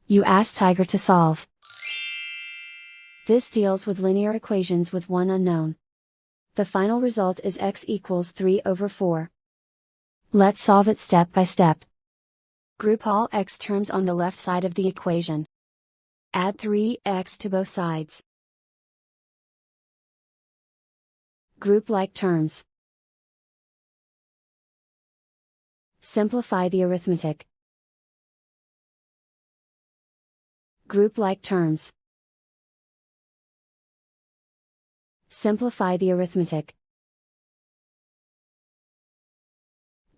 You ask Tiger to solve. This deals with linear equations with one unknown. The final result is x equals 3/4. Let's solve it step by step. Group all x terms on the left side of the equation. Add 3x to both sides. Group like terms. Simplify the arithmetic. Group like terms. Simplify the arithmetic.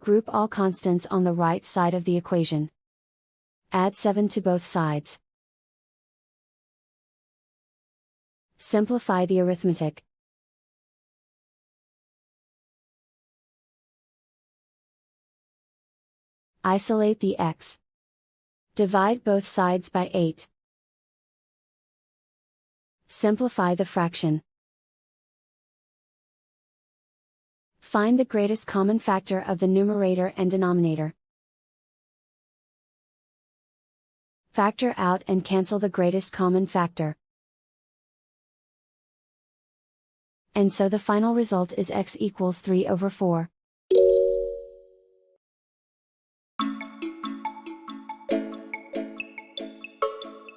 Group all constants on the right side of the equation. Add 7 to both sides. Simplify the arithmetic. Isolate the x. Divide both sides by 8. Simplify the fraction. Find the greatest common factor of the numerator and denominator. Factor out and cancel the greatest common factor. And so the final result is x equals 3/4.